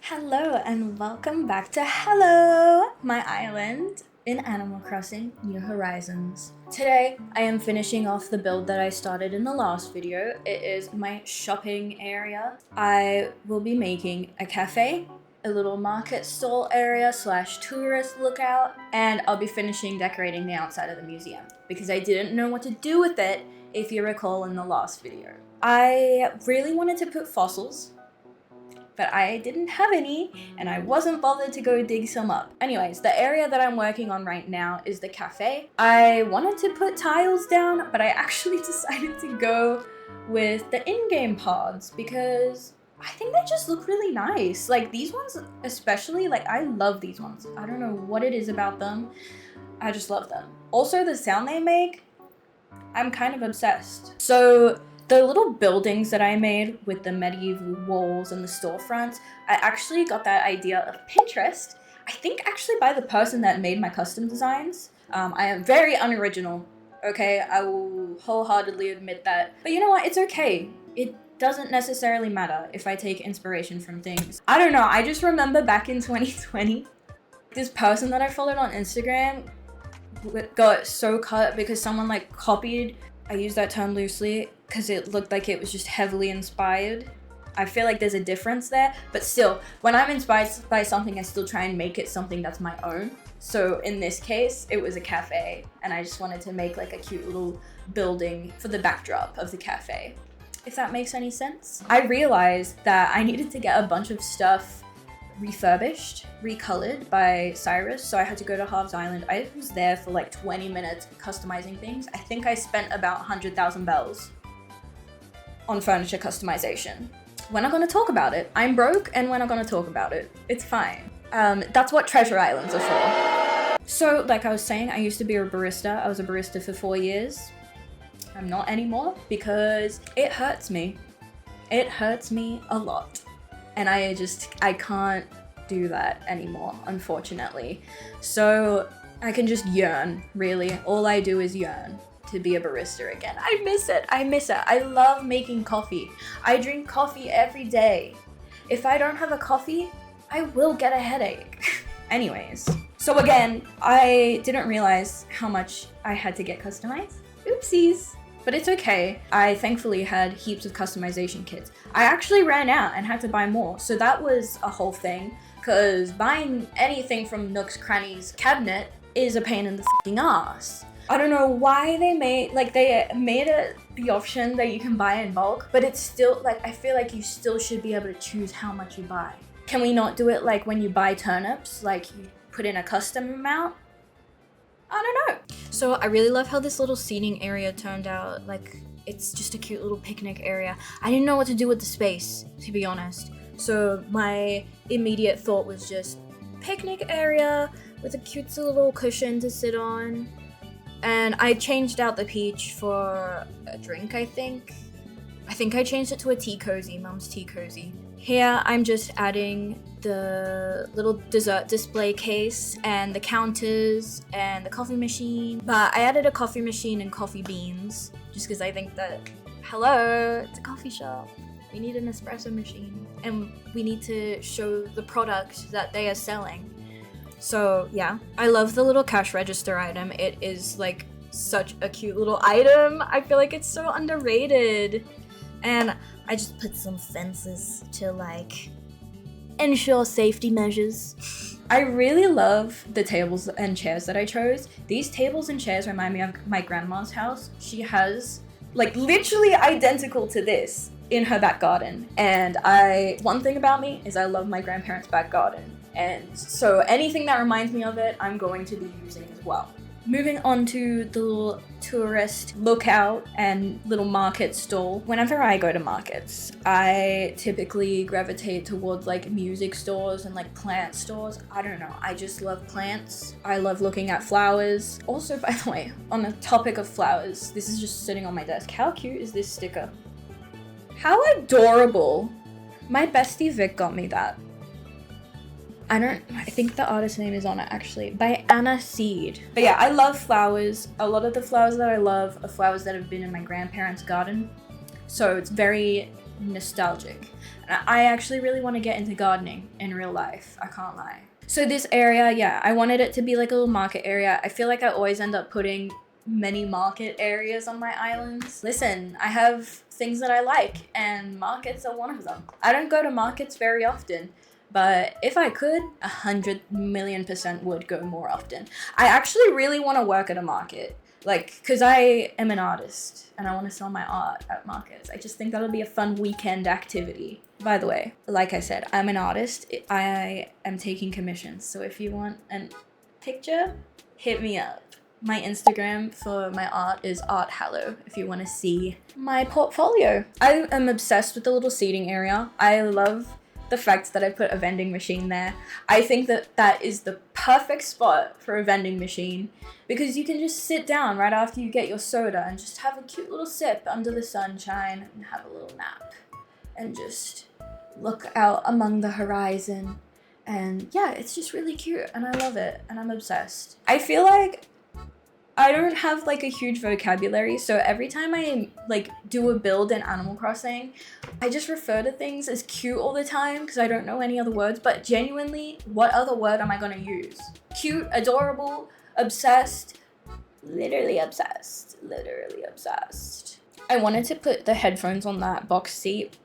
Hello and welcome back to Hallow, my island in Animal Crossing New Horizons. Today, I am finishing off the build that I started in the last video. It is my shopping area. I will be making a cafe, a little market stall area / tourist lookout, and I'll be finishing decorating the outside of the museum because I didn't know what to do with it, if you recall in the last video. I really wanted to put fossils, but I didn't have any and I wasn't bothered to go dig some up. Anyways, the area that I'm working on right now is the cafe. I wanted to put tiles down, but I actually decided to go with the in-game pods because I think they just look really nice. Like these ones especially, like I love these ones. I don't know what it is about them. I just love them. Also the sound they make, I'm kind of obsessed. So the little buildings that I made with the medieval walls and the storefronts, I actually got that idea of Pinterest. I think actually by the person that made my custom designs. I am very unoriginal, okay? I will wholeheartedly admit that. But you know what? It's okay. It doesn't necessarily matter if I take inspiration from things. I don't know. I just remember back in 2020, this person that I followed on Instagram got so cut because someone like copied. I use that term loosely because it looked like it was just heavily inspired. I feel like there's a difference there, but still, when I'm inspired by something, I still try and make it something that's my own. So in this case, it was a cafe, and I just wanted to make like a cute little building for the backdrop of the cafe, if that makes any sense. I realized that I needed to get a bunch of stuff refurbished, recolored by Cyrus, so I had to go to Harv's Island. I was there for like 20 minutes customizing things. I think I spent about 100,000 bells on furniture customization. We're not gonna talk about it. I'm broke and we're not gonna talk about it. It's fine. That's what treasure islands are for. So like I was saying, I used to be a barista. I was a barista for 4 years. I'm not anymore because it hurts me. It hurts me a lot. And I can't do that anymore, unfortunately. So I can just yearn, really. All I do is yearn to be a barista again. I miss it. I love making coffee. I drink coffee every day. If I don't have a coffee, I will get a headache. Anyways, so again, I didn't realize how much I had to get customized. Oopsies. But it's okay. I thankfully had heaps of customization kits. I actually ran out and had to buy more. So that was a whole thing, because buying anything from Nook's Cranny's cabinet is a pain in the f***ing ass. I don't know why they made it the option that you can buy in bulk, but it's still like, I feel like you still should be able to choose how much you buy. Can we not do it like when you buy turnips, like you put in a custom amount? I don't know. So I really love how this little seating area turned out. Like, it's just a cute little picnic area. I didn't know what to do with the space, to be honest. So my immediate thought was just picnic area with a cute little cushion to sit on. And I changed out the peach for a drink, I think. I think I changed it to a tea cozy, Mum's tea cozy. Here, I'm just adding the little dessert display case and the counters and the coffee machine. But I added a coffee machine and coffee beans just because I think that, hello, it's a coffee shop. We need an espresso machine and we need to show the product that they are selling. So yeah, I love the little cash register item. It is like such a cute little item. I feel like it's so underrated. And I just put some fences to like ensure safety measures. I really love the tables and chairs that I chose. These tables and chairs remind me of my grandma's house. She has like literally identical to this in her back garden. And one thing about me is I love my grandparents' back garden. And so anything that reminds me of it, I'm going to be using as well. Moving on to the little tourist lookout and little market stall. Whenever I go to markets, I typically gravitate towards like music stores and like plant stores. I don't know, I just love plants. I love looking at flowers. Also, by the way, on the topic of flowers, this is just sitting on my desk. How cute is this sticker? How adorable. My bestie Vic got me that. I think the artist name is on it actually, by Anna Seed. But yeah, I love flowers. A lot of the flowers that I love are flowers that have been in my grandparents' garden. So it's very nostalgic. And I actually really want to get into gardening in real life, I can't lie. So this area, yeah, I wanted it to be like a little market area. I feel like I always end up putting many market areas on my islands. Listen, I have things that I like, and markets are one of them. I don't go to markets very often, but if I could, 100,000,000% would go more often. I actually really want to work at a market, like, because I am an artist and I want to sell my art at markets. I just think that'll be a fun weekend activity. By the way, like I said, I'm an artist. I am taking commissions, so if you want a picture, hit me up. My Instagram for my art is Hallow if you want to see my portfolio. I am obsessed with the little seating area. I love the fact that I put a vending machine there. I think that is the perfect spot for a vending machine because you can just sit down right after you get your soda and just have a cute little sip under the sunshine and have a little nap and just look out among the horizon. And yeah, it's just really cute and I love it and I'm obsessed. I feel like I don't have like a huge vocabulary, so every time I like do a build in Animal Crossing, I just refer to things as cute all the time because I don't know any other words, but genuinely, what other word am I gonna use? Cute, adorable, obsessed, literally obsessed, literally obsessed. I wanted to put the headphones on that box seat.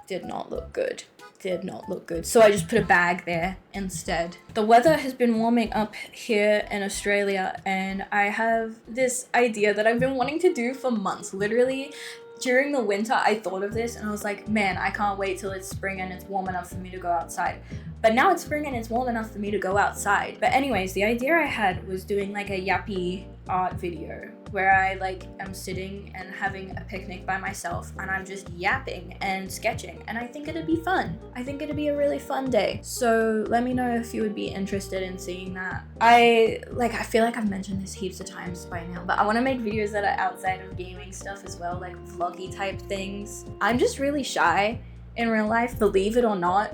Did not look good. Did not look good. So I just put a bag there instead. The weather has been warming up here in Australia and I have this idea that I've been wanting to do for months. Literally during the winter I thought of this and I was like, man, I can't wait till it's spring and it's warm enough for me to go outside. But now it's spring and it's warm enough for me to go outside. But anyways, the idea I had was doing like a yappy art video where I like am sitting and having a picnic by myself and I'm just yapping and sketching and I think it'd be fun. I think it'd be a really fun day. So let me know if you would be interested in seeing that. I feel like I've mentioned this heaps of times by now, but I want to make videos that are outside of gaming stuff as well, like vloggy type things. I'm just really shy in real life, believe it or not.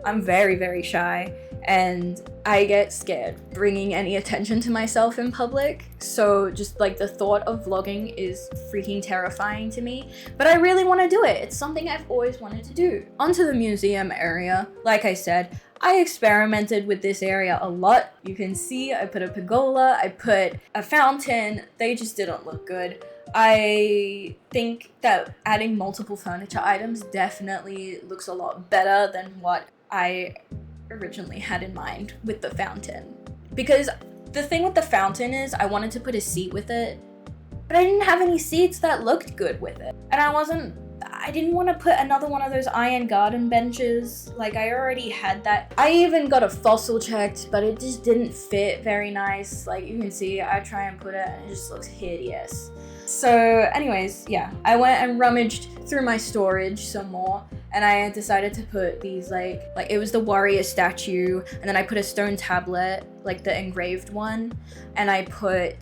I'm very, very shy and I get scared bringing any attention to myself in public. So just like the thought of vlogging is freaking terrifying to me, but I really want to do it. It's something I've always wanted to do. Onto the museum area. Like I said, I experimented with this area a lot. You can see I put a pergola, I put a fountain. They just didn't look good. I think that adding multiple furniture items definitely looks a lot better than what I originally had in mind with the fountain. Because the thing with the fountain is I wanted to put a seat with it, but I didn't have any seats that looked good with it. And I didn't want to put another one of those iron garden benches. Like I already had that. I even got a fossil checked, but it just didn't fit very nice. Like you can see, I try and put it and it just looks hideous. So anyways, yeah, I went and rummaged through my storage some more and I decided to put these like it was the warrior statue and then I put a stone tablet, like the engraved one, and I put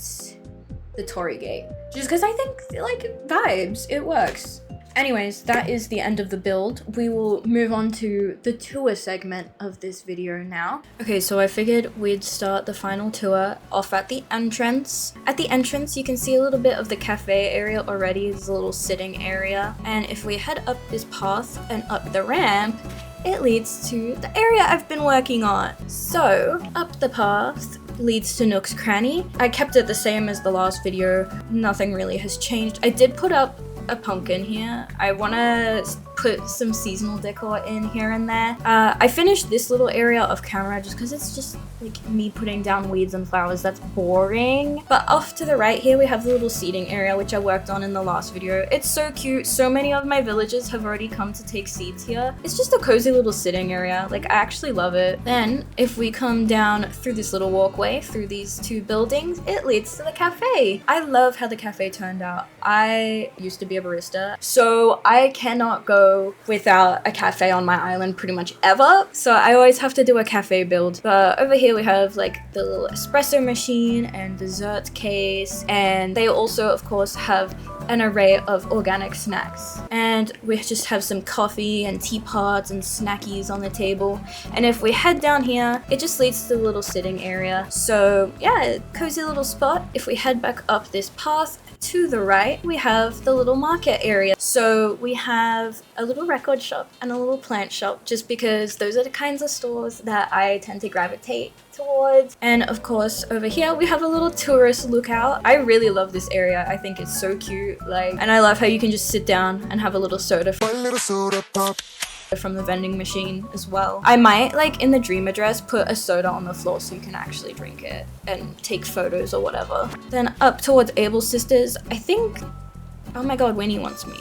the Torii Gate. Just because I think like vibes, it works. Anyways, that is the end of the build. We will move on to the tour segment of this video now. Okay, so I figured we'd start the final tour off at the entrance. At the entrance, you can see a little bit of the cafe area already. There's a little sitting area. And if we head up this path and up the ramp, it leads to the area I've been working on. So, up the path leads to Nook's Cranny. I kept it the same as the last video. Nothing really has changed. I did put up a pumpkin here. I want to put some seasonal decor in here and there. I finished this little area off camera just because it's just like me putting down weeds and flowers. That's boring. But off to the right here we have the little seating area which I worked on in the last video. It's so cute. So many of my villagers have already come to take seats here. It's just a cozy little sitting area. Like I actually love it. Then if we come down through this little walkway through these two buildings, it leads to the cafe. I love how the cafe turned out. I used to be a barista, so I cannot go without a cafe on my island pretty much ever. So I always have to do a cafe build. But over here we have like the little espresso machine and dessert case, and they also of course have an array of organic snacks. And we just have some coffee and teapots and snackies on the table. And if we head down here, it just leads to the little sitting area. So yeah, cozy little spot. If we head back up this path, to the right, we have the little market area. So we have a little record shop and a little plant shop, just because those are the kinds of stores that I tend to gravitate towards. And of course, over here we have a little tourist lookout. I really love this area. I think it's so cute. And I love how you can just sit down and have a little soda pop from the vending machine as well. I might, in the dream address, put a soda on the floor so you can actually drink it and take photos or whatever. Then up towards Abel's sisters, I think, oh my god, Winnie wants me.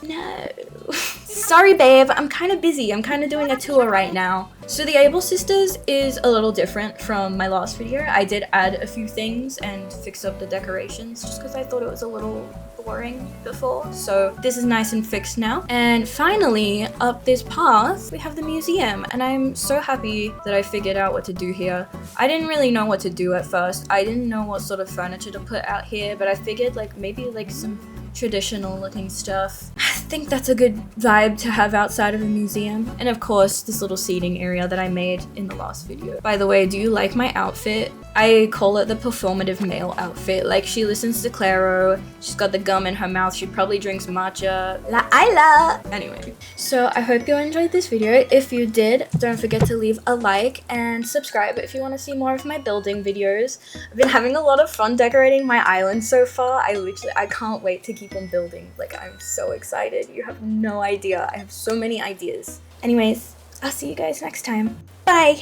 No. Sorry babe, I'm kind of busy. I'm kind of doing a tour right now. So the Able Sisters is a little different from my last video. I did add a few things and fix up the decorations just because I thought it was a little boring before. So this is nice and fixed now. And finally, up this path, we have the museum. And I'm so happy that I figured out what to do here. I didn't really know what to do at first. I didn't know what sort of furniture to put out here, but I figured maybe some traditional looking stuff. I think that's a good vibe to have outside of a museum. And of course, this little seating area that I made in the last video. By the way, do you like my outfit? I call it the performative male outfit. She listens to Claro, she's got the gum in her mouth, she probably drinks matcha. La Isla! Anyway, so I hope you enjoyed this video. If you did, don't forget to leave a like and subscribe if you want to see more of my building videos. I've been having a lot of fun decorating my island so far. I can't wait to keep on building. I'm so excited. You have no idea. I have so many ideas. Anyways, I'll see you guys next time. Bye!